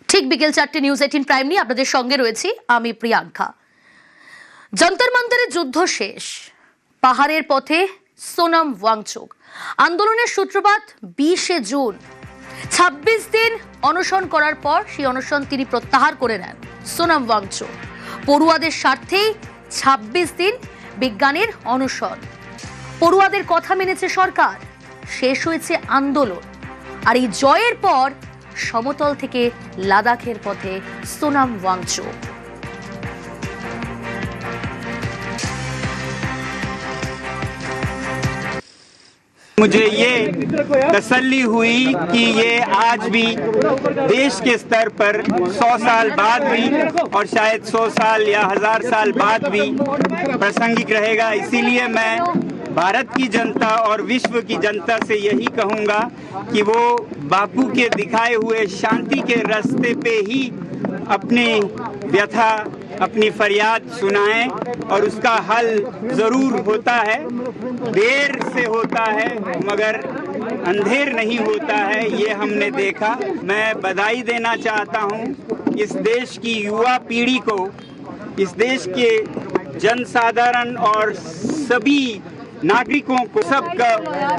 ঠিক বিকেল 4টে news 18 prime নিয়ে আপনাদের সঙ্গে রয়েছি আমি প্রিয়াঙ্কা। যন্তর মন্তরের যুদ্ধ শেষ, পাহাড়ের পথে সোনাম ওয়াংচুক আন্দোলনের সূত্রপাত 20শে জুন। 26 দিন অনশন করার পর সেই অনশন তিনি প্রত্যাহার করে নেন সোনাম ওয়াংচুক। পড়ুয়াদের স্বার্থেই 26 দিন বিজ্ঞানের অনশন। পড়ুয়াদের কথা মেনেছে সরকার, শেষ হয়েছে আন্দোলন। আর এই জয়ের পর সমতল থেকে লাদাখের পথে সোনাম ওয়াংচুক। मुझे ये तसल्ली हुई कि ये आज भी देश के स्तर पर 100 साल बाद भी और शायद 100 साल या 1000 साल बाद भी प्रासंगिक रहेगा। इसीलिए मैं भारत की जनता और विश्व की जनता से यही कहूँगा कि वो बापू के दिखाए हुए शांति के रास्ते पे ही अपनी व्यथा, अपनी फरियाद सुनाएं और उसका हल जरूर होता है। देर से होता है मगर अंधेर नहीं होता है, ये हमने देखा। मैं बधाई देना चाहता हूँ इस देश की युवा पीढ़ी को, इस देश के जनसाधारण और सभी नागरिकों को, सबका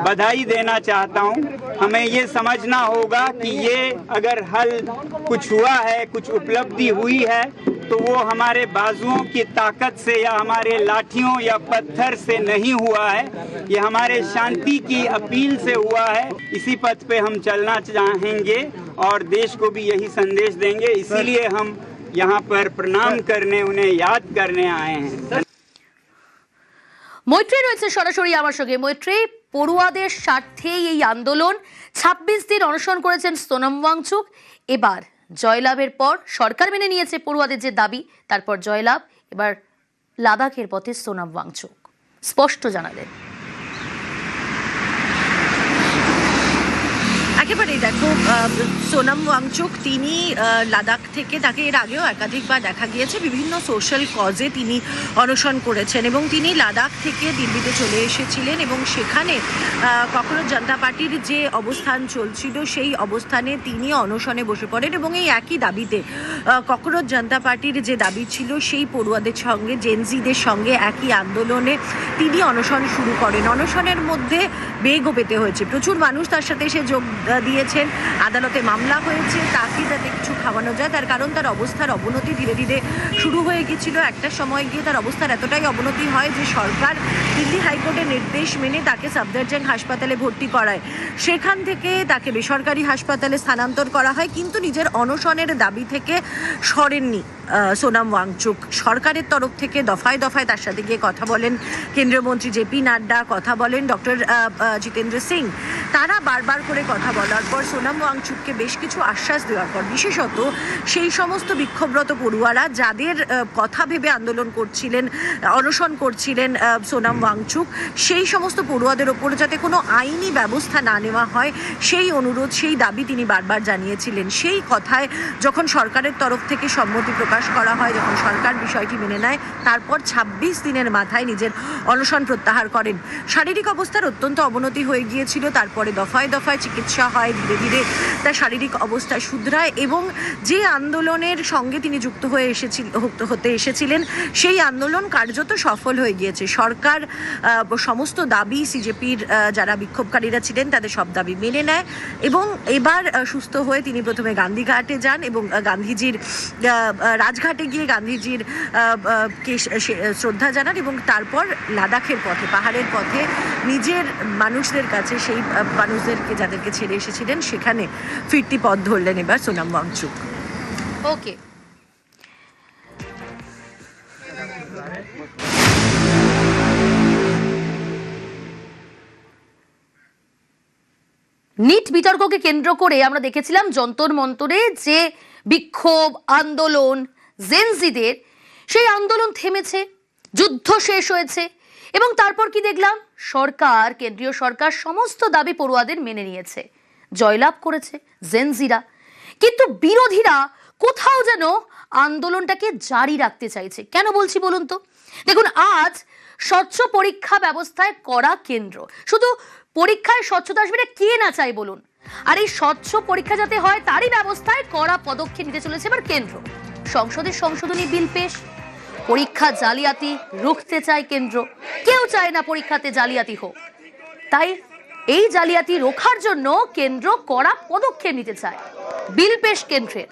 बधाई देना चाहता हूँ। हमें ये समझना होगा कि ये अगर हल कुछ हुआ है, कुछ उपलब्धि हुई है, तो वो हमारे बाजुओं की ताकत से या हमारे लाठियों या पत्थर से नहीं हुआ है, ये हमारे शांति की अपील से हुआ है। इसी पथ पे हम चलना चाहेंगे और देश को भी यही संदेश देंगे। इसीलिए हम यहाँ पर प्रणाम करने, उन्हें याद करने आए हैं। মৈত্রী রয়েছে সরাসরি আমার সঙ্গে। মৈত্রী, পড়ুয়াদের স্বার্থেই এই আন্দোলন, 26 দিন অনশন করেছেন সোনাম ওয়াংচুক। এবার জয়লাভের পর সরকার মেনে নিয়েছে পড়ুয়াদের যে দাবি, তারপর জয়লাভ, এবার লাদাখের পথে সোনাম ওয়াংচুক। স্পষ্ট জানালেন। একেবারেই দেখো, সোনাম ওয়াংচুক তিনি লাদাখ থেকে, তাকে এর আগেও একাধিকবার দেখা গিয়েছে বিভিন্ন সোশ্যাল কজে তিনি অনশন করেছেন এবং তিনি লাদাখ থেকে দিল্লিতে চলে এসেছিলেন এবং সেখানে কখনো জনতা পার্টির যে অবস্থান চলছিল সেই অবস্থানে তিনি অনশনে বসে পড়েন এবং এই একই দাবিতে কখনো জনতা পার্টির যে দাবি ছিল সেই পড়ুয়াদের সঙ্গে, জেনজিদের সঙ্গে একই আন্দোলনে তিনি অনশন শুরু করেন। অনশনের মধ্যে বেগও পেতে হয়েছে, প্রচুর মানুষ তার সাথে এসে যোগ দিয়েছেন, আদালতে মামলা হয়েছে তাকে যাতে কিছু খাওয়ানো যায়, তার কারণ তার অবস্থার অবনতি ধীরে ধীরে শুরু হয়ে গিয়েছিল। একটা সময় গিয়ে তার অবস্থার এতটাই অবনতি হয় যে সরকার দিল্লি হাইকোর্টের নির্দেশ মেনে তাকে সাফদারজাং হাসপাতালে ভর্তি করায়। সেখান থেকে তাকে বেসরকারি হাসপাতালে স্থানান্তর করা হয়, কিন্তু নিজের অনশনের দাবি থেকে সরেননি সোনাম ওয়াংচুক। সরকারের তরফ থেকে দফায় দফায় তার সাথে গিয়ে কথা বলেন কেন্দ্রীয় মন্ত্রী জেপি নাড্ডা, কথা বলেন ডক্টর জিতেন্দ্র সিং। তারা বারবার করে কথা বলার পর সোনাম ওয়াংচুককে বেশ কিছু আশ্বাস দেওয়ার পর, বিশেষত সেই সমস্ত বিক্ষোভরত পড়ুয়ারা যাদের কথা ভেবে আন্দোলন করছিলেন, অনশন করছিলেন সোনাম ওয়াংচুক, সেই সমস্ত পড়ুয়াদের ওপর যাতে কোনো আইনি ব্যবস্থা না নেওয়া হয় সেই অনুরোধ, সেই দাবি তিনি বারবার জানিয়েছিলেন। সেই কথায় যখন সরকারের তরফ থেকে সম্মতি প্রকাশ করা হয়, যখন সরকার বিষয়টি মেনে নেয়, তারপর 26 দিনের মাথায় নিজের অনশন প্রত্যাহার করেন। শারীরিক অবস্থার অত্যন্ত অবনতি হয়ে গিয়েছিল, তারপরে দফায় দফায় চিকিৎসা হয়, ধীরে ধীরে তার শারীরিক অবস্থা শুধরায় এবং যে আন্দোলনের সঙ্গে তিনি যুক্ত হতে এসেছিলেন সেই আন্দোলন কার্যত সফল হয়ে গিয়েছে। সরকার সমস্ত দাবি, সিজেপির যারা বিক্ষোভকারীরা ছিলেন তাদের সব দাবি মেনে নেয় এবং এবার সুস্থ হয়ে তিনি প্রথমে গান্ধীঘাটে যান এবং গান্ধীজির রাজঘাটে গিয়ে গান্ধীজির কে শ্রদ্ধা জানান এবং তারপর লাদাখের পথে, পাহাড়ের পথে নিজের মানুষদের কাছে, সেই মানুষদেরকে যাদেরকে ছেড়ে এসেছিলেন সেখানে ফিরতি পথ ধরলেন এবার সোনাম ওয়াংচুক। ওকে, নিট বিতর্ককে কেন্দ্র করে আমরা দেখেছিলাম যন্তর মন্তরে যে বিক্ষোভ, আন্দোলন, জেনজিদের, সেই আন্দোলন থেমেছে, যুদ্ধ শেষ হয়েছে এবং তারপর কি দেখলাম, সরকার, কেন্দ্রীয় সরকার সমস্ত দাবি পড়ুয়াদের মেনে নিয়েছে, জয়লাভ করেছে জেনজিরা। কিন্তু বিরোধীরা কোথাও যেন আন্দোলনটাকে জারি রাখতে চাইছে। কেন বলছি বলুন তো? দেখুন, আজ স্বচ্ছ পরীক্ষা ব্যবস্থায় করা কেন্দ্র, শুধু পরীক্ষায় স্বচ্ছতা আসবে না কে না চাই বলুন? আর এই স্বচ্ছ পরীক্ষা যাতে হয় তারই ব্যবস্থায় কড়া পদক্ষেপ নিতে চলেছে এবার কেন্দ্র। সংসদের সংশোধনী বিল পেশ, পরীক্ষা জালিয়াতি রুখতে চায় কেন্দ্র। কেউ চায় না পরীক্ষাতে জালিয়াতি হোক, তাই এই জালিয়াতি রোখার জন্য কেন্দ্র কড়া পদক্ষেপ নিতে চায়। বিল পেশ কেন্দ্রের,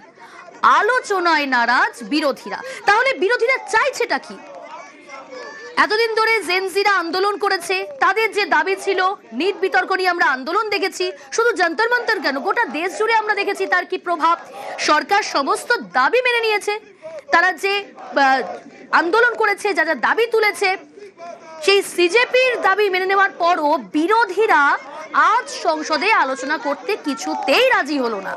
আলোচনায় নারাজ বিরোধীরা। তাহলে বিরোধীরা চাইছেটা কি? এতদিন ধরে জেনজিরা আন্দোলন করেছে, তাদের যে দাবি ছিল, নিট বিতর্ক নিয়ে আমরা আন্দোলন দেখেছি, শুধু যন্তর মন্তর কেন, গোটা দেশ জুড়ে আমরা দেখেছি তার কি প্রভাব। সরকার সমস্ত দাবি মেনে নিয়েছে, তারা যে আন্দোলন করেছে, যা যা দাবি তুলেছে, সেই সিজেপির দাবি মেনে নেওয়ার পরও বিরোধীরা আজ সংসদে আলোচনা করতে কিছুতেই রাজি হলো না।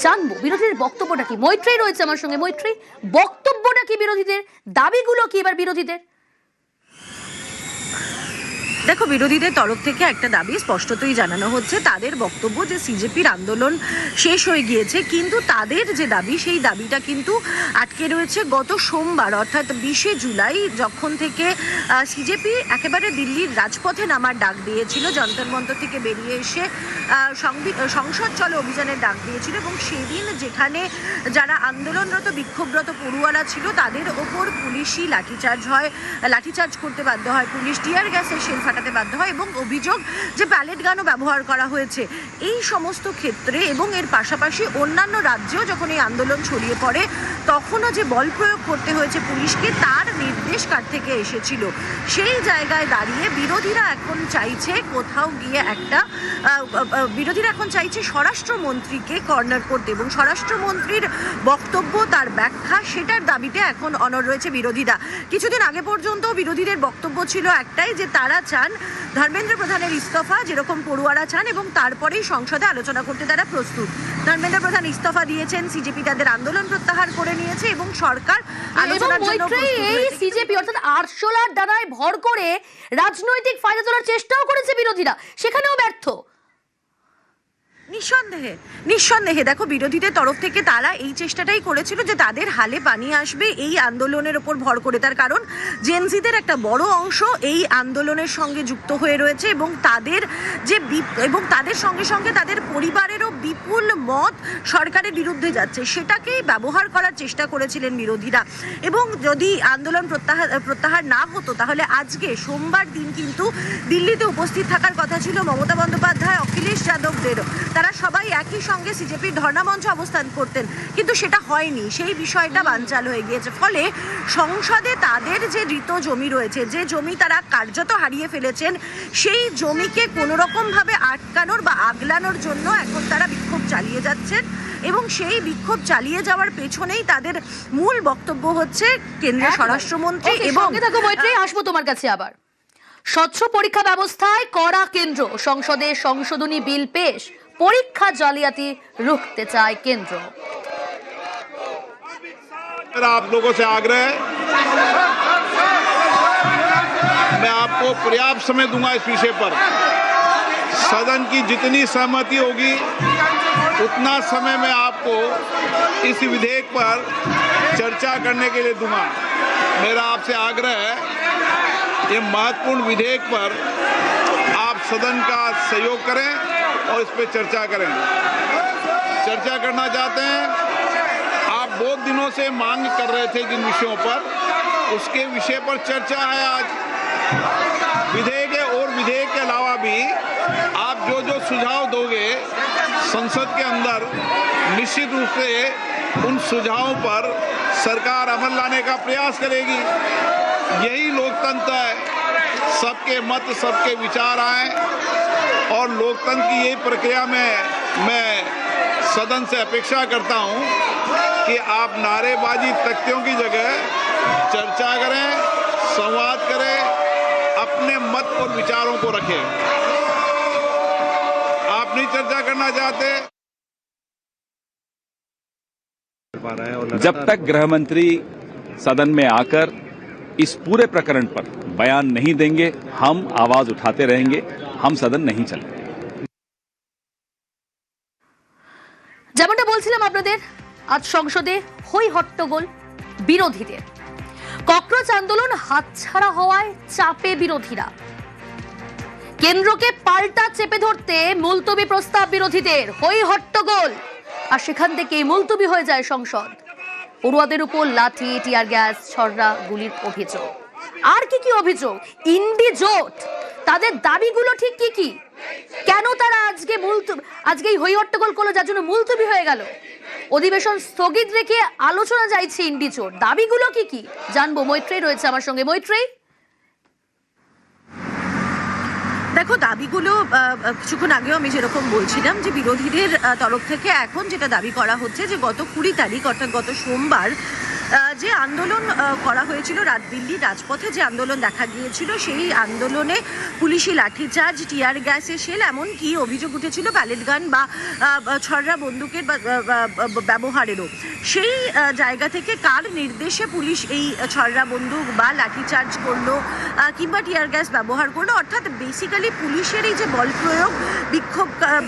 জানবো বিরোধীদের বক্তব্যটা কি। মৈত্রী রয়েছে আমার সঙ্গে। মৈত্রী, বক্তব্যটা কি বিরোধীদের, দাবিগুলো কি এবার বিরোধীদের? দেখো, বিরোধীদের তরফ থেকে একটা দাবি স্পষ্টতই জানানো হচ্ছে, তাদের বক্তব্য যে সিজেপির আন্দোলন শেষ হয়ে গিয়েছে, কিন্তু তাদের যে দাবি সেই দাবিটা কিন্তু আটকে রয়েছে গত সোমবার অর্থাৎ 20শে জুলাই, যখন থেকে সিজেপি একেবারে দিল্লির রাজপথে নামার ডাক দিয়েছিল, যন্তর মন্তর থেকে বেরিয়ে এসে সংসদ চলো অভিযানের ডাক দিয়েছিল। এবং সেদিন যেখানে যারা আন্দোলনরত বিক্ষোভরত পড়ুয়ারা ছিল তাদের ওপর পুলিশি লাঠিচার্জ করতে বাধ্য হয়, পুলিশ টিয়ার গ্যাসের শেল ফাটাতে বাধ্য হয় এবং অভিযোগ যে প্যালেট গানও ব্যবহার করা হয়েছে। এই সমস্ত ক্ষেত্রে এবং এর পাশাপাশি অন্যান্য রাজ্যেও যখন এই আন্দোলন ছড়িয়ে পড়ে তখনও যে বল প্রয়োগ করতে হয়েছে পুলিশকে, তার নির্দেশ কার থেকে এসেছিল। সেই জায়গায় দাঁড়িয়ে বিরোধীরা এখন চাইছে কোথাও গিয়ে বিরোধীরা এখন চাইছে স্বরাষ্ট্রমন্ত্রীকে কর্নার করতে, এবং স্বরাষ্ট্রমন্ত্রীর বক্তব্য, তার ব্যাখ্যা, সেটার দাবিতে এখন অনড় রয়েছে বিরোধীরা। কিছুদিন আগে পর্যন্ত বিরোধীদের বক্তব্য ছিল একটাই, যে তারা চান ধর্মেন্দ্র প্রধানের ইস্তফা, যেরকম পড়ুয়ারা চান, এবং তারপরেই সংসদে আলোচনা করতে তারা প্রস্তুত। ধর্মেন্দ্র প্রধান ইস্তফা দিয়েছেন, সিজেপি তাদের আন্দোলন প্রত্যাহার করে নিয়েছে এবং সরকার আলোচনার জন্য প্রস্তুত। এই সিজেপি অর্থাৎ আরশোলার ডানায় ভর করে রাজনৈতিক ফায়দা তোলার চেষ্টাও করেছে বিরোধীরা, সেখানেও ব্যর্থ। নিঃসন্দেহে দেখো, বিরোধীদের তরফ থেকে তারা এই চেষ্টাটাই করেছিল যে তাদের হালে পানি আসবে এই আন্দোলনের ওপর ভর করে। তার কারণ জেনজিদের একটা বড় অংশ এই আন্দোলনের সঙ্গে যুক্ত হয়ে রয়েছে এবং তাদের সঙ্গে সঙ্গে তাদের পরিবারেরও বিপুল মত সরকারের বিরুদ্ধে যাচ্ছে, সেটাকেই ব্যবহার করার চেষ্টা করেছিলেন বিরোধীরা। এবং যদি আন্দোলন প্রত্যাহার না হতো তাহলে আজকে সোমবার দিন কিন্তু দিল্লিতে উপস্থিত থাকার কথা ছিল মমতা বন্দ্যোপাধ্যায়, অখিলেশ যাদবদেরও। তারা সবাই একই সঙ্গে সিজেপির ধর্ণামঞ্চে অবস্থান করতেন, কিন্তু সেটা হয়নি, সেই বিষয়টা বানচাল হয়ে গিয়েছে। ফলে সংসদে তাদের যে ঋত জমি রয়েছে, যে জমি তারা কার্যত হারিয়ে ফেলেছেন, সেই জমিকে কোনো রকমভাবে আটকানোর বা আগলানোর জন্য এখন তারা বিক্ষোভ চালিয়ে যাচ্ছেন। এবং সেই বিক্ষোভ চালিয়ে যাওয়ার পেছনেই তাদের মূল বক্তব্য হচ্ছে কেন্দ্রীয় স্বরাষ্ট্রমন্ত্রী। এবং আসবো তোমার কাছে আবার। স্বচ্ছ পরীক্ষা ব্যবস্থায় কড়া কেন্দ্র, সংসদে সংশোধনী বিল পেশ, পরীক্ষা জালিয়াতি রুখতে চায় কেন্দ্র। आप लोगों से आग्रह है, मैं आपको पर्याप्त समय दूंगा इस विषय पर। सदन की जितनी सहमति होगी उतना समय मैं आपको इस विधेयक पर चर्चा करने के लिए दूंगा। मेरा आपसे आग्रह है, ये महत्वपूर्ण विधेयक पर आप सदन का सहयोग करें और इस पर चर्चा करें। चर्चा करना चाहते हैं, आप बहुत दिनों से मांग कर रहे थे जिन विषयों पर, उसके विषय पर चर्चा है आज। विधेयक और विधेयक के अलावा भी आप जो जो सुझाव दोगे संसद के अंदर, निश्चित रूप से उन सुझावों पर सरकार अमल लाने का प्रयास करेगी। यही लोकतंत्र है, सबके मत, सबके विचार आए, और लोकतंत्र की यही प्रक्रिया में मैं सदन से अपेक्षा करता हूं कि आप नारेबाजी तख्तियों की जगह चर्चा करें, संवाद करें, अपने मत और विचारों को रखें। आप नहीं चर्चा करना चाहते? जब तक गृह मंत्री सदन में आकर इस पूरे प्रकरण पर बयान नहीं देंगे, हम आवाज उठाते रहेंगे, हम सदन नहीं चलेंगे। যেমনটা বলছিলাম আপনাদের, আজ সংসদে হই হট্টগোল বিরোধীদের। ককরোচ আন্দোলন হাতছাড়া হওয়ায় চাপে বিরোধীরা। কেন্দ্রকে পাল্টা চেপে ধরতে মুলতবি প্রস্তাব বিরোধীদের, হই হট্টগোল, আর সেখান থেকেই মুলতবি হয়ে যায় সংসদ। পড়ুয়াদের উপর লাঠি, টিয়ার গ্যাস, ছড়া, গুলির অভিযোগ। আর কি কি অভিযোগ? ইন্ডি জোট, তাদের দাবিগুলো ঠিক কি কি? কেন তারা আজকে হই হট্টগোল করলো, যার জন্য মুলতবি হয়ে গেল? অধিবেশন স্থগিত রেখে আলোচনা চাইছে ইন্ডি জোট, দাবিগুলো কি কি জানবো। মৈত্রেয়ী রয়েছে আমার সঙ্গে। মৈত্রেয়ী, দেখো, দাবিগুলো কিছুক্ষণ আগেও আমি যেরকম বলছিলাম যে বিরোধীদের তরফ থেকে এখন যেটা দাবি করা হচ্ছে যে গত 20 তারিখ অর্থাৎ গত সোমবার যে আন্দোলন করা হয়েছিল দিল্লির রাজপথে, যে আন্দোলন দেখা গিয়েছিল, সেই আন্দোলনে পুলিশি লাঠিচার্জ, টিয়ার গ্যাসের শেল, এমনকি অভিযোগ উঠেছিল প্যালেট গান বা ছড়রা বন্দুকের ব্যবহারেরও। সেই জায়গা থেকে কার নির্দেশে পুলিশ এই ছড়রা বন্দুক বা লাঠিচার্জ করলো কিংবা টিয়ার গ্যাস ব্যবহার করলো, অর্থাৎ বেসিক্যালি পুলিশের এই যে বল প্রয়োগ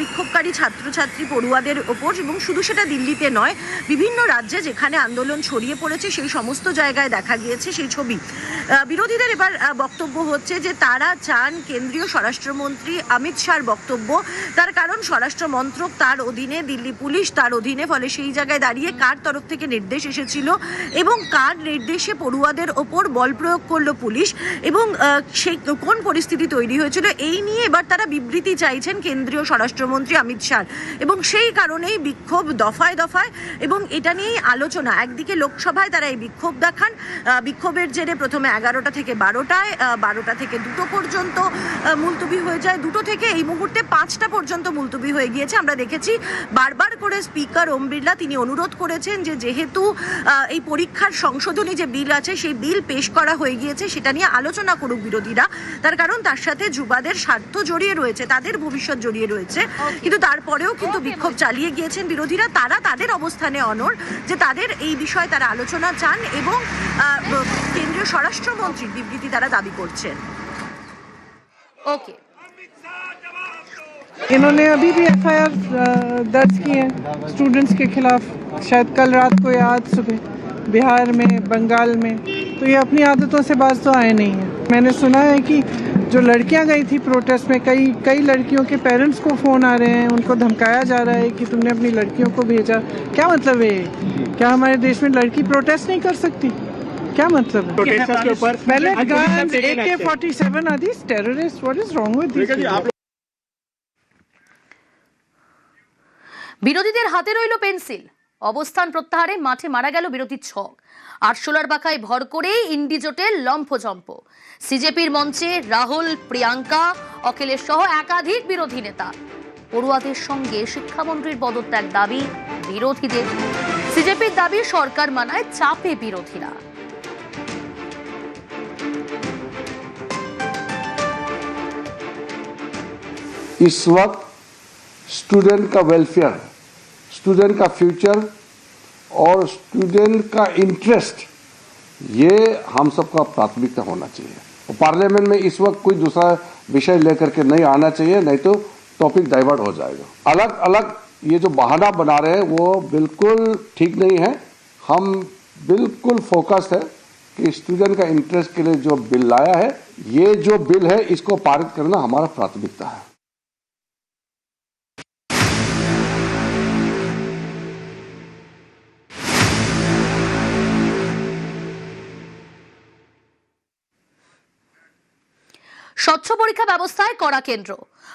বিক্ষোভকারী ছাত্রছাত্রী পড়ুয়াদের ওপর, এবং শুধু সেটা দিল্লিতে নয়, বিভিন্ন রাজ্যে যেখানে আন্দোলন ছড়িয়ে পড়েছে সেই সমস্ত জায়গায় দেখা গিয়েছে সেই ছবি। বিরোধীদের এবার বক্তব্য হচ্ছে যে তারা চান কেন্দ্রীয় স্বরাষ্ট্রমন্ত্রী অমিত শাহর বক্তব্য, তার কারণ স্বরাষ্ট্র মন্ত্রক তার অধীনে, দিল্লি পুলিশ তার অধীনে, ফলে সেই জায়গায় দাঁড়িয়ে কার তরফ থেকে নির্দেশ এসেছিল এবং কার নির্দেশে পড়ুয়াদের ওপর বল প্রয়োগ করলো পুলিশ, এবং সেই কোন পরিস্থিতি তৈরি হয়েছিল, এই নিয়ে এবার তারা বিবৃতি চাইছেন কেন্দ্রীয় স্বরাষ্ট্রমন্ত্রী অমিত শাহ। এবং সেই কারণেই বিক্ষোভ দফায় দফায়, এবং এটা নিয়েই আলোচনা। একদিকে লোকসভায় তারা এই বিক্ষোভ দেখান, বিক্ষোভের জেরে প্রথমে 11টা থেকে 12টায়, 12টা থেকে 2টো পর্যন্ত মুলতবি হয়ে যায়, 2টো থেকে এই মুহূর্তে 5টা পর্যন্ত মুলতবি হয়ে গিয়েছে। আমরা দেখেছি বারবার করে স্পিকার ওম বিড়লা তিনি অনুরোধ করেছেন যে যেহেতু এই পরীক্ষার সংশোধনী যে বিল আছে সেই বিল পেশ করা হয়ে গিয়েছে, সেটা নিয়ে আলোচনা করুক বিরোধীরা, তার কারণ তার সাথে যুবাদের স্বার্থ জড়িয়ে রয়েছে, তাদের ভবিষ্যৎ জড়িয়ে রয়েছে। কিন্তু তারপরেও কিন্তু বিক্ষোভ চালিয়ে গিয়েছেন বিরোধীরা। তারা তাদের অবস্থানে অনড় যে তাদের এই বিষয়ে তারা আলোচনা চান এবং কেন্দ্রীয় স্বরাষ্ট্রমন্ত্রীর বিবৃতি তারা দাবি করছেন। ওকে, इन्होंने अभी भी एफआईआर दर्ज की है स्टूडेंट्स के खिलाफ, शायद कल रात को या आज सुबह, बिहार में, बंगाल में। तो ये अपनी आदतों से बाज तो आए नहीं हैं। मैंने सुना है कि जो लड़कियां गई थी प्रोटेस्ट में, कई लड़कियों के पेरेंट्स को फ़ोन आ रहे हैं, उनको धमकाया जा रहा है कि तुमने अपनी लड़कियों को भेजा। क्या मतलब है? क्या हमारे देश में लड़की प्रोटेस्ट नहीं कर सकती? क्या मतलब है? प्रोटेस्टर्स के ऊपर pellet guns, AK-47 are these terrorists? What is wrong with these people? বিরোধীদের হাতে রইল পেন্সিল, অবস্থান প্রত্যাহারে মাঠে মারা গেল বিরোধীর ছক। আরশোলার বাঁকায় ভর করেই ইন্ডি জোটের লম্ফজম্প। সিজেপির মঞ্চে রাহুল, প্রিয়াঙ্কা, অখিলেশ সহ একাধিক বিরোধী নেতা। পড়ুয়াদের সঙ্গে শিক্ষামন্ত্রীর পদত্যাগ দাবি বিরোধীদের। সিজেপির দাবি সরকার মানায় চাপে বিরোধীরা। इस वक्त स्टूडेंट का वेलफेयर, स्टूडेंट का फ्यूचर और स्टूडेंट का इंटरेस्ट, ये हम सबका प्राथमिकता होना चाहिए। और पार्लियामेंट में इस वक्त कोई दूसरा विषय लेकर के नहीं आना चाहिए, नहीं तो टॉपिक डाइवर्ट हो जाएगा। अलग अलग ये जो बहाना बना रहे हैं वो बिल्कुल ठीक नहीं है। हम बिल्कुल फोकस्ड है कि स्टूडेंट का इंटरेस्ट के लिए जो बिल लाया है, ये जो बिल है इसको पारित करना हमारा प्राथमिकता है। স্বচ্ছ পরীক্ষা ব্যবস্থায় কড়া কেন্দ্র,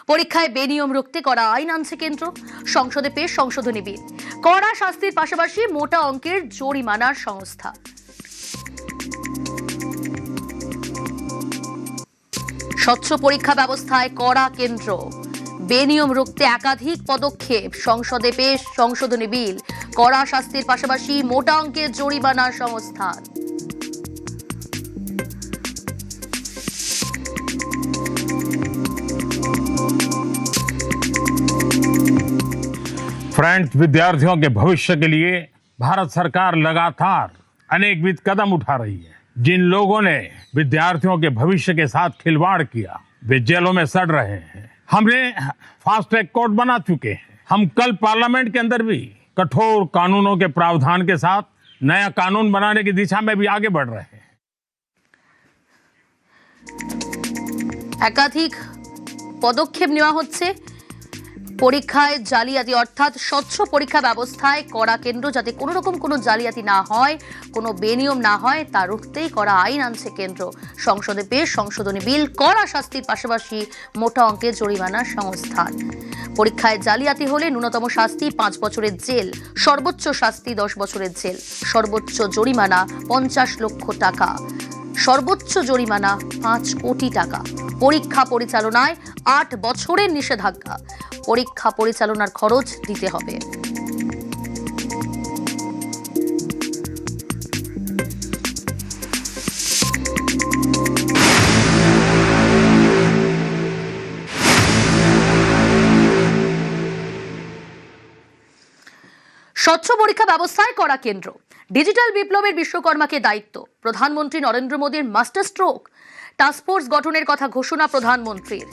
পরীক্ষায় বেনিয়ম রুখতে করা আইন আনছে কেন্দ্র। সংসদে পেশ সংশোধনী বিল, কড়া শাস্তির পাশাপাশি মোটা অঙ্কের জরিমানার সংস্থা। স্বচ্ছ পরীক্ষা ব্যবস্থায় কড়া কেন্দ্র, বেনিয়ম রুখতে একাধিক পদক্ষেপ। সংসদে পেশ সংশোধনী বিল, কড়া শাস্তির পাশাপাশি মোটা অঙ্কের জরিমানার সংস্থান। फ्रेंड्स, विद्यार्थियों के भविष्य के लिए भारत सरकार लगातार अनेकविध कदम उठा रही है। जिन लोगों ने विद्यार्थियों के भविष्य के साथ खिलवाड़ किया वे जेलों में सड़ रहे हैं। हमने फास्ट ट्रैक कोर्ट बना चुके हैं। हम कल पार्लियामेंट के अंदर भी कठोर कानूनों के प्रावधान के साथ नया कानून बनाने की दिशा में भी आगे बढ़ रहे हैं। একাধিক পদক্ষেপ নেওয়া হচ্ছে। পরীক্ষায় জালিয়াতি অর্থাৎ স্বচ্ছ পরীক্ষা ব্যবস্থায় করা কেন্দ্র, যাতে কোনো রকম কোনো জালিয়াতি না হয়, কোনো বেনিয়ম না হয়, তা রুখতেই করা আইন আনছে কেন্দ্র। সংসদে পেশ সংশোধনী বিল, কড়া শাস্তির পাশাপাশি মোটা অঙ্কের জরিমানার সংস্থান। পরীক্ষায় জালিয়াতি হলে ন্যূনতম শাস্তি 5 বছরের জেল, সর্বোচ্চ শাস্তি 10 বছরের জেল, সর্বোচ্চ জরিমানা 50 লক্ষ টাকা, সর্বোচ্চ জরিমানা 5 কোটি টাকা। পরীক্ষা পরিচালনায় 8 বছরের নিষেধাজ্ঞা। পরীক্ষা পরিচালনার খরচ দিতে হবে। স্বচ্ছ পরীক্ষা ব্যবস্থায় করা কেন্দ্র। ডিজিটাল বিপ্লবের বিশ্বকর্মাকে দায়িত্ব। প্রধানমন্ত্রী নরেন্দ্র মোদীর মাস্টার স্ট্রোক। টাস্কফোর্স গঠনের কথা ঘোষণা প্রধানমন্ত্রীর।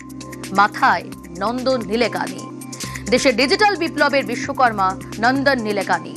মাথায় নন্দন নীলেকানি। দেশের ডিজিটাল বিপ্লবের বিশ্বকর্মা নন্দন নীলেকানি।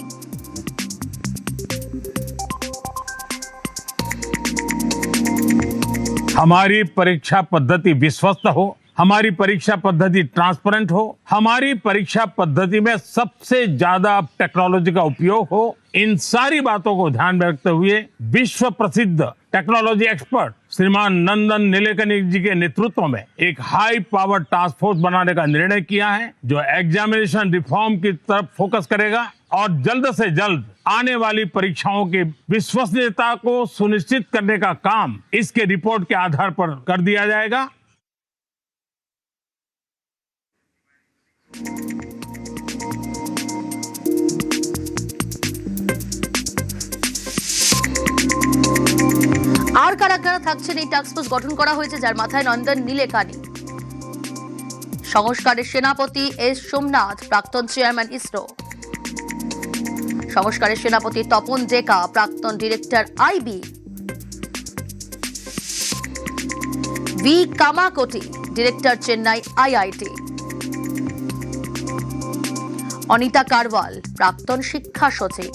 हमारी परीक्षा पद्धति विश्वस्त हो, हमारी परीक्षा पद्धति ट्रांसपेरेंट हो, हमारी परीक्षा पद्धति में सबसे ज्यादा टेक्नोलॉजी का उपयोग हो, इन सारी बातों को ध्यान में रखते हुए विश्व प्रसिद्ध टेक्नोलॉजी एक्सपर्ट श्रीमान नंदन नीलेकनी जी के नेतृत्व में एक हाई पावर टास्क फोर्स बनाने का निर्णय किया है, जो एग्जामिनेशन रिफॉर्म की तरफ फोकस करेगा और जल्द से जल्द आने वाली परीक्षाओं की विश्वसनीयता को सुनिश्चित करने का काम इसके रिपोर्ट के आधार पर कर दिया जाएगा। আর কারা কারা থাকছেন এই টাস্কফোর্স গঠন করা হয়েছে, যার মাথায় নন্দন নীলেকানি? সংস্কারের সেনাপতি এস সোমনাথ, প্রাক্তন চেয়ারম্যান ইসরো। সংস্কারের সেনাপতি তপন ডেকা, প্রাক্তন director IB. V Kamakoti, director Chennai IIT. Anita Karwal, প্রাক্তন শিক্ষা সচিব।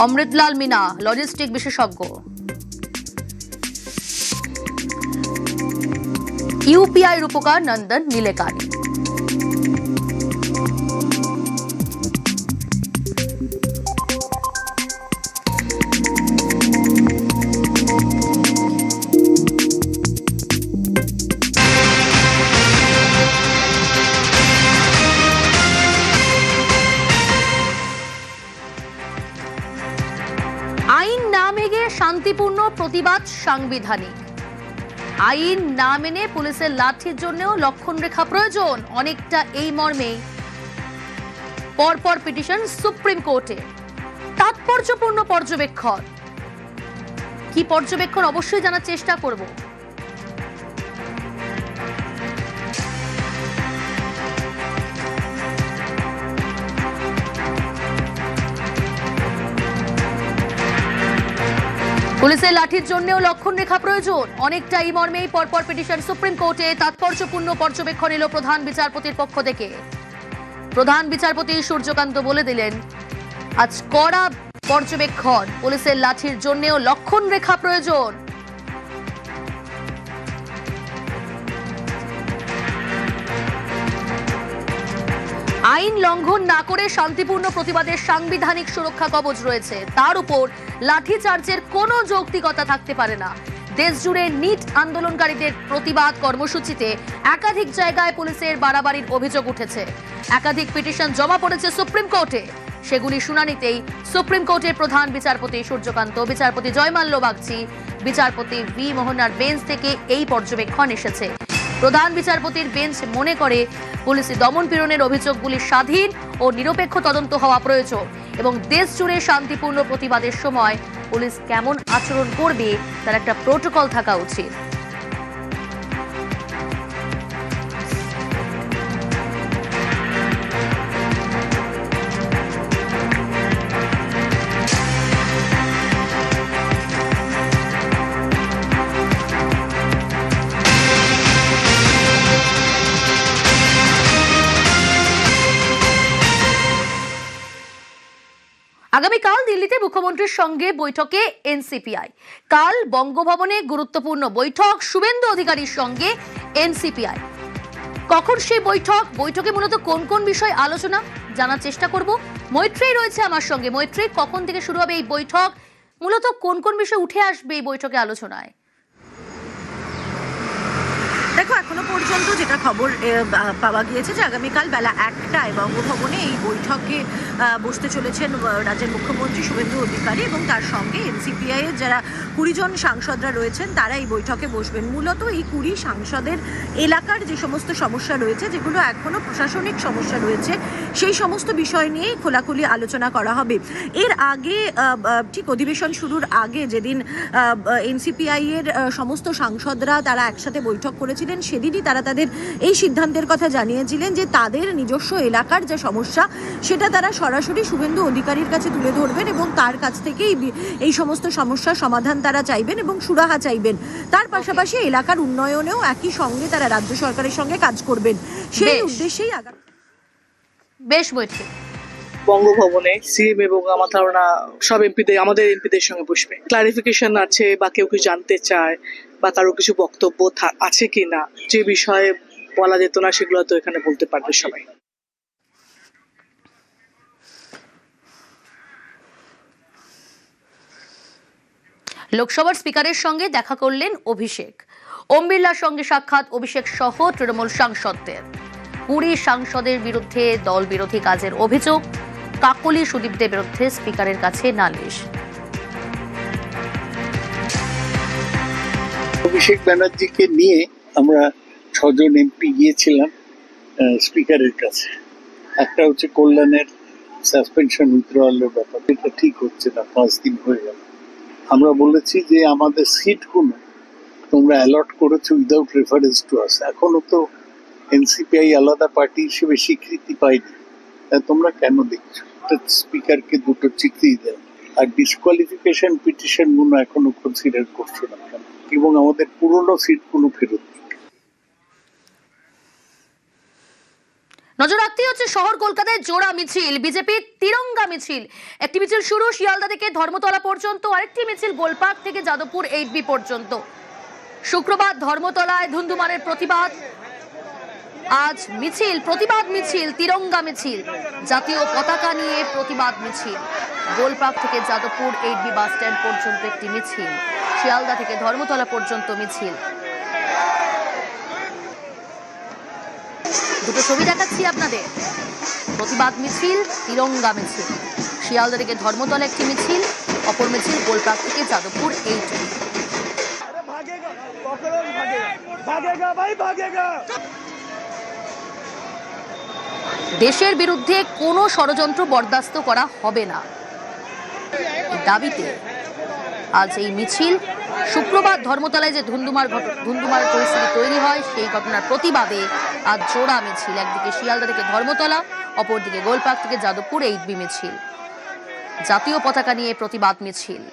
অমৃতলাল মিনা, লজিস্টিক বিশেষজ্ঞ। ইউপিআই রূপকার নন্দন নীলেকানি। আইন না মেনে শান্তিপূর্ণ প্রতিবাদ সাংবিধানিক। আইন না মেনে পুলিশের লাঠির জন্যও লক্ষণ রেখা প্রয়োজন, অনেকটা এই মর্মে পরপর পিটিশন সুপ্রিম কোর্টে। তাৎপর্যপূর্ণ পর্যবেক্ষণ। কি পর্যবেক্ষণ অবশ্যই জানার চেষ্টা করব। পুলিশের লাঠির জন্যও লক্ষণ রেখা প্রয়োজন, অনেকটা এই মর্মেই পরপর পিটিশন সুপ্রিম কোর্টে। তাৎপর্যপূর্ণ পর্যবেক্ষণ এলো প্রধান বিচারপতির পক্ষ থেকে। প্রধান বিচারপতি সূর্যকান্ত বলে দিলেন, আজ কড়া পর্যবেক্ষণ, পুলিশের লাঠির জন্যও লক্ষণ রেখা প্রয়োজন। আইন লঙ্ঘন না করে শান্তিপূর্ণ প্রতিবাদের সাংবিধানিক সুরক্ষা কবচ রয়েছে, তার উপর লাঠিচার্জের কোনো যৌক্তিকতা থাকতে পারে না। দেশ জুড়ে নিট আন্দোলনকারীদের প্রতিবাদ কর্মসূচিতে একাধিক জায়গায় পুলিশের বাড়াবাড়ির অভিযোগ উঠেছে। একাধিক পিটিশন জমা পড়েছে সুপ্রিম কোর্টে। সেগুলি শুনানিতেই সুপ্রিম কোর্টের প্রধান বিচারপতি সূর্যকান্ত, বিচারপতি জয়মাল্য বাগচি, বিচারপতি ভি মোহনার বেঞ্চ থেকে এই পর্যবেক্ষণ এসেছে। প্রধান বিচারপতির বেঞ্চ মনে করে পুলিশি দমন পীড়নের অভিযোগগুলি স্বাধীন ও নিরপেক্ষ তদন্ত হওয়া প্রয়োজন এবং দেশ জুড়ে শান্তিপূর্ণ প্রতিবাদের সময় পুলিশ কেমন আচরণ করবে তার একটা প্রোটোকল থাকা উচিত। আগামীকাল দিল্লিতে মুখ্যমন্ত্রীর সঙ্গে বৈঠকে এনসিপিআই। কাল বঙ্গভবনে গুরুত্বপূর্ণ বৈঠক শুভেন্দু অধিকারীর সঙ্গে এনসিপিআই। কখন সেই বৈঠকে মূলত কোন কোন বিষয় আলোচনা জানার চেষ্টা করব। মৈত্রেয়ী রয়েছে আমার সঙ্গে। মৈত্রেয়ী, কখন থেকে শুরু হবে এই বৈঠক, মূলত কোন কোন বিষয় উঠে আসবে এই বৈঠকে আলোচনায়? দেখো, এখনো পর্যন্ত যেটা খবর পাওয়া গিয়েছে যে আগামীকাল বেলা 1টায় বঙ্গভবনে এই বৈঠকে বসতে চলেছেন রাজ্যের মুখ্যমন্ত্রী শুভেন্দু অধিকারী এবং তার সঙ্গে এনসিপিআই এর যারা 20 জন সাংসদরা রয়েছেন তারা এই বৈঠকে বসবেন। মূলত এই 20 সাংসদের এলাকার যে সমস্ত সমস্যা রয়েছে, যেগুলো এখনো প্রশাসনিক সমস্যা রয়েছে, সেই সমস্ত বিষয় নিয়ে খোলাখুলি আলোচনা করা হবে। এর আগে ঠিক অধিবেশন শুরুর আগে যেদিন এনসিপিআই এর সমস্ত সাংসদরা তারা একসাথে বৈঠক করেছিলেন, সেদিনই তারা তাদের এই সিদ্ধান্তের কথা জানিয়েছিলেন যে তাদের নিজস্ব এলাকার যে সমস্যা সেটা তারা সরাসরি শুভেন্দু অধিকারীর কাছে তুলে ধরবেন এবং তার কাছ থেকেই এই সমস্ত সমস্যার সমাধান তারা চাইবেন এবং সুরাহা চাইবেন। তার পাশাপাশি এলাকার উন্নয়নেও একই সঙ্গে তারা রাজ্য সরকারের সঙ্গে কাজ করবেন। সেই উদ্দেশ্যেই বেশ বৈঠক বঙ্গভবনে সিএম এবং আমার ধারণা সব আমাদের এমপিদের সঙ্গে বসবে। ক্লারিফিকেশন আছে বা কেউ কিছু জানতে চায় বা কারো কিছু বক্তব্য আছে কি না, যে বিষয়ে বলা যেত না সেগুলো তো এখানে বলতে পারবে সবাই। লোকসভার স্পিকারের সঙ্গে দেখা করলেন অভিষেক। ওম বিড়লার সঙ্গে সাক্ষাৎ অভিষেক সহ তৃণমূল সাংসদদের। 20 সাংসদের বিরুদ্ধে দল বিরোধী কাজের অভিযোগ। কাকলি সুদীপদের বিরুদ্ধে স্পিকারের কাছে নালিশ। অভিষেক ব্যানার্জিকে নিয়ে আমরা 6 জন এমপি গিয়েছিলাম স্পিকারের কাছে। একটা হচ্ছে কল্যাণের সাসপেনশন উইথড্রয়ালের ব্যাপার, এটা ঠিক হচ্ছে না, 5 দিন হয়ে গেল। আমরা বলেছি যে আমাদের সিটগুলো তোমরা অ্যালট করেছো উইদাউট রেফারেন্স টু আস। এখনো তো এনসিপিআই আলাদা পার্টি হিসেবে স্বীকৃতি পাইনি, তোমরা কেন দেখছো? স্পিকারকে 2টো চিঠি দেয়, আর ডিসকোয়ালিফিকেশন পিটিশন গুলো এখনো কনসিডার করছো না কেন, এবং আমাদের পুরনো সিটগুলো ফেরত। নজর রাখতে হচ্ছে শহর কলকাতায় জোড়া মিছিল, বিজেপির তিরঙ্গা মিছিল। একটি মিছিল শুরু শিয়ালদা থেকে ধর্মতলা পর্যন্ত, আরেকটি মিছিল গোলপার্ক থেকে যাদবপুর 8B পর্যন্ত। শুক্রবার ধর্মতলায় ধুন্ধুমারের প্রতিবাদ, আজ মিছিল, প্রতিবাদ মিছিল, তিরঙ্গা মিছিল, জাতীয় পতাকা নিয়ে প্রতিবাদ মিছিল। গোলপার্ক থেকে যাদবপুর 8B বাস স্ট্যান্ড পর্যন্ত একটি মিছিল, শিয়ালদা থেকে ধর্মতলা পর্যন্ত মিছিল। দুটো ছবি দেখাচ্ছি আপনাদের, প্রতিবাদ মিছিল, তিরঙ্গা মিছিল। শিয়ালদা থেকে ধর্মতলা একটি মিছিল, অপর মিছিল গোলপার্ক থেকে যাদবপুর 8B। দেশের বিরুদ্ধে কোনো ষড়যন্ত্র বরদাস্ত করা হবে না দাবিতে আজ এই মিছিল। শুক্রবার ধর্মতলায় যে ধুন্ধুমার পরিস্থিতি তৈরি হয় সেই ঘটনার প্রতিবাদে আজ জোড়া মিছিল। একদিকে শিয়ালদা থেকে ধর্মতলা, অপরদিকে গোলপার্ক থেকে যাদবপুর 8B মিছিল, জাতীয় পতাকা নিয়ে প্রতিবাদ মিছিল।